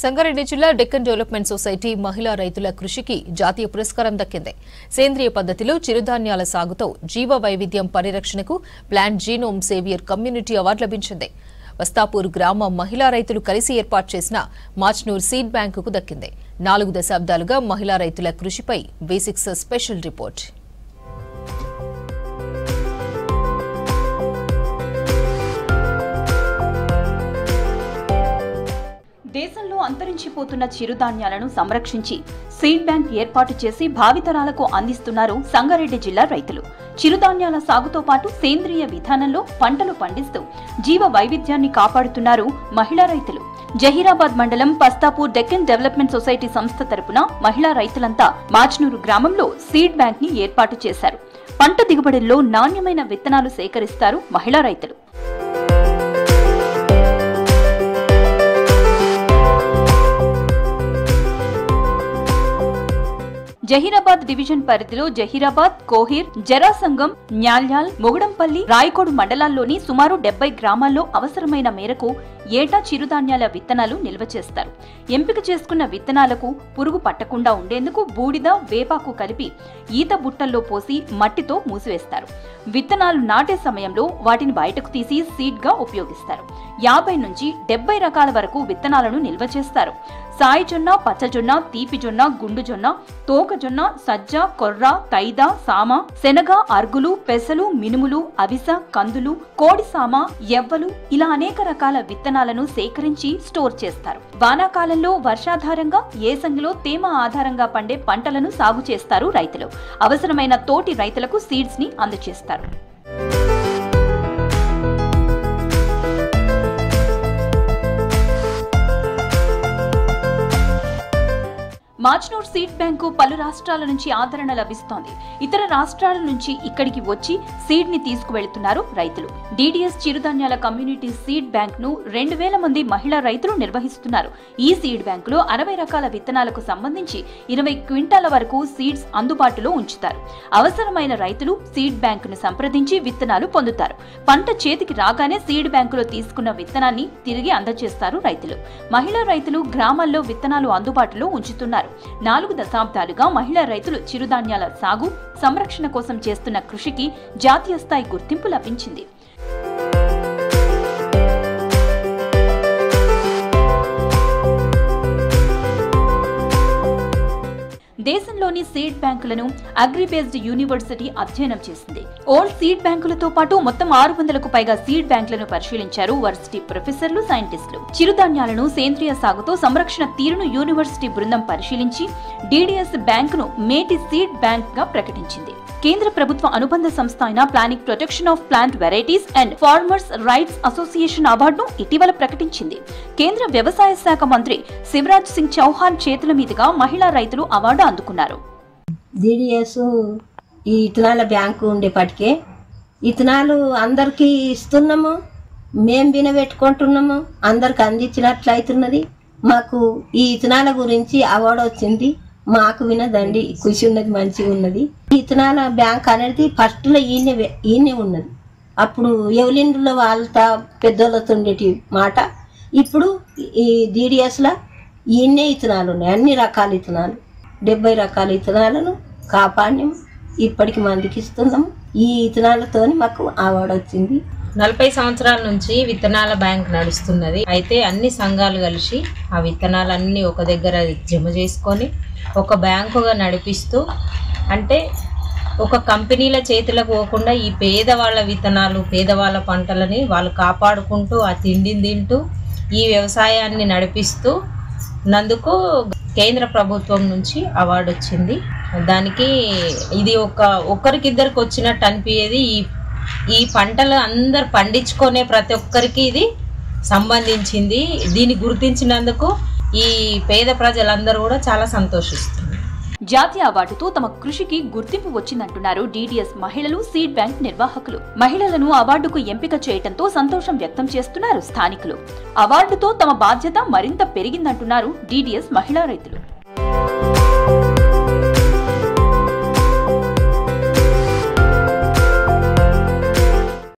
సంగారెడ్డి జిల్లా Deccan development society మహిళా రైతుల కృషికి జాతీయ పురస్కారం దక్కింది. సేంద్రియ పద్ధతిలో చిరుధాన్యాల సాగుతో జీవ వైవిధ్యం పరిరక్షణకు plant genome saviour community award లభించింది. వస్తాపూర్ గ్రామ మహిళా రైతులు కలిసి ఏర్పాటు చేసిన మాచ్నూర్ సీడ్ బ్యాంకుకు దక్కింది. 4 దశాబ్దాలుగా మహిళా రైతుల కృషిపై బేసిక్స్ స్పెషల్ రిపోర్ట్. దేశంలో అంతరించిపోతున్న చిరుధాన్యాలను సంరక్షించి సీడ్ బ్యాంక్ ఏర్పాటు చేసి భావితరాలకు అందిస్తున్నారు సంగారెడ్డి జిల్లా రైతులు. చిరుధాన్యాల సాగుతో పాటు సేంద్రియ విధానంలో పంటలు పండిస్తూ జీవ వైవిధ్యాన్ని కాపాడుతున్నారు మహిళా రైతులు. జహీరాబాద్ మండలం పస్తాపూర్ డెక్కన్ డెవలప్మెంట్ సొసైటీ సంస్థ తరపున మహిళా రైతులంతా మాచ్నూరు గ్రామంలో సీడ్ బ్యాంక్ ని ఏర్పాటు చేశారు. పంట దిగుబడుల్లో నాణ్యమైన విత్తనాలు సేకరిస్తారు మహిళా రైతులు. జహీరాబాద్ డివిజన్ పరిధిలో జహీరాబాద్, కోహిర్, జరాసంగం, న్యాల్యాల్, మొగడంపల్లి, రాయకోడు మండలాల్లోని సుమారు 70 గ్రామాల్లో అవసరమైన మేరకు ఏటా చిరుధాన్యాల విత్తనాలు నిల్వ చేస్తారు. ఎంపిక చేసుకున్న విత్తనాలకు పురుగు పట్టకుండా ఉండేందుకు బూడిద, వేపాకు కలిపి ఈత బుట్టల్లో పోసి మట్టితో మూసివేస్తారు. విత్తనాలు నాటే సమయంలో వాటిని బయటకు తీసి సీడ్ గా ఉపయోగిస్తారు. 50 నుంచి 70 రకాల వరకు విత్తనాలను నిల్వ చేస్తారు. సాయి జొన్న, పచ్చజొన్న, తీపి జొన్న, గుండు జొన్న, తోకజొన్న, సజ్జ, కొర్ర, తైద, సామ, శనగ, అర్గులు, పెసలు, మినుములు, అవిస, కందులు, కోడిసామ, ఎవ్వలు ఇలా అనేక రకాల విత్తనాలను సేకరించి స్టోర్ చేస్తారు. వానాకాలంలో వర్షాధారంగా, ఏసంగిలో తేమ ఆధారంగా పండే పంటలను సాగు చేస్తారు రైతులు. అవసరమైన తోటి రైతులకు సీడ్స్ ని అందజేస్తారు. మాచ్నూర్ సీడ్ బ్యాంకు పలు రాష్ట్రాల నుంచి ఆదరణ లభిస్తోంది. ఇతర రాష్ట్రాల నుంచి ఇక్కడికి వచ్చి సీడ్ ని తీసుకువెళ్తున్నారు రైతులు. డిడిఎస్ చిరుధాన్యాల కమ్యూనిటీ సీడ్ బ్యాంక్ ను 2000 మంది మహిళా రైతులు నిర్వహిస్తున్నారు. ఈ సీడ్ బ్యాంకులో 60 రకాల విత్తనాలకు సంబంధించి 20 క్వింటాల వరకు సీడ్స్ అందుబాటులో ఉంచుతారు. అవసరమైన రైతులు సీడ్ బ్యాంకును సంప్రదించి విత్తనాలు పొందుతారు. పంట చేతికి రాగానే సీడ్ బ్యాంకులో తీసుకున్న విత్తనాన్ని తిరిగి అందజేస్తారు రైతులు. మహిళా రైతులు గ్రామాల్లో విత్తనాలు అందుబాటులో ఉంచుతున్నారు. 4 దశాబ్దాలుగా మహిళా రైతులు చిరుధాన్యాల సాగు, సంరక్షణ కోసం చేస్తున్న కృషికి జాతీయ స్థాయి గుర్తింపు లభించింది. దేశంలోని సీడ్ బ్యాంకులను అగ్రిబేస్డ్ యూనివర్సిటీ అధ్యయనం చేసింది. ఓల్డ్ సీడ్ బ్యాంకులతో పాటు మొత్తం 600కు పైగా సీడ్ బ్యాంకులను పరిశీలించారు వర్సిటీ ప్రొఫెసర్లు, సైంటిస్టులు. చిరుధాన్యాలను సేంద్రియ సాగుతో సంరక్షణ తీరును యూనివర్సిటీ బృందం పరిశీలించి డిడిఎస్ బ్యాంకును మేటి సీడ్ బ్యాంక్ గా ప్రకటించింది. కేంద్ర ప్రభుత్వ అనుబంధ సంస్థ అయిన planning protection of plant varieties and farmers rights association అవార్డును ఇటీవల ప్రకటించింది. కేంద్ర వ్యవసాయ శాఖ మంత్రి శివరాజ్ సింగ్ చౌహాన్ చేతుల మీదుగా మహిళా రైతులు అవార్డు అందుకున్నారు. డిడిఎస్ ఈ ఇథనాల బ్యాంకు ఉండేపటికే ఇథనాలు అందరికీ ఇస్తున్నాము, మేము వినబెట్టుకుంటున్నాము, అందరికి అందించినట్లయితున్నది. మాకు ఈ ఇథనాల గురించి అవార్డు వచ్చింది. మాకు వినదండి, ఖుషి ఉన్నది, మంచిగా ఉన్నది. ఇథనాల బ్యాంక్ అనేది ఫస్ట్లో ఈయనే ఉన్నది. అప్పుడు ఎవలిండ్లో వాళ్ళతో పెద్దోళ్ళతో ఉండేటి మాట. ఇప్పుడు ఈ డిడిఎస్లో ఈయనే ఇథనాలు ఉన్నాయి. అన్ని రకాల ఇథనాలు, 70 రకాల ఇథనాలను కాపాడినాము. ఇప్పటికి మందికి ఇస్తున్నాము. ఈ ఇథనాలతో మాకు అవార్డు వచ్చింది. 40 సంవత్సరాల నుంచి విత్తనాల బ్యాంక్ నడుస్తున్నది. అయితే అన్ని సంఘాలు కలిసి ఆ విత్తనాలన్నీ ఒక దగ్గర జమ చేసుకొని ఒక బ్యాంకుగా నడిపిస్తూ, అంటే ఒక కంపెనీల చేతులకు పోకుండా ఈ పేదవాళ్ళ విత్తనాలు, పేదవాళ్ళ పంటలని వాళ్ళు కాపాడుకుంటూ ఆ తిండిని తింటూ ఈ వ్యవసాయాన్ని నడిపిస్తూ నందుకు కేంద్ర ప్రభుత్వం నుంచి అవార్డు వచ్చింది. దానికి ఇది ఒక్కరికిద్దరికి వచ్చినట్టు అనిపించేది. ఈ పంటలు అందరు పండించుకునే ప్రతి ఒక్కరికి ఇది సంబంధించింది. దీన్ని గుర్తించినందుకు ఈ పేద ప్రజలందరూ కూడా చాలా సంతోషిస్తున్నారు. జాతీయ అవార్డుతో తమ కృషికి గుర్తింపు వచ్చిందంటున్నారు డిడిఎస్ మహిళలు, సీడ్ బ్యాంక్ నిర్వాహకులు. మహిళలను అవార్డుకు ఎంపిక చేయడంతో సంతోషం వ్యక్తం చేస్తున్నారు స్థానికులు. అవార్డుతో తమ బాధ్యత మరింత పెరిగిందంటున్నారు డిడిఎస్ మహిళా రైతులు.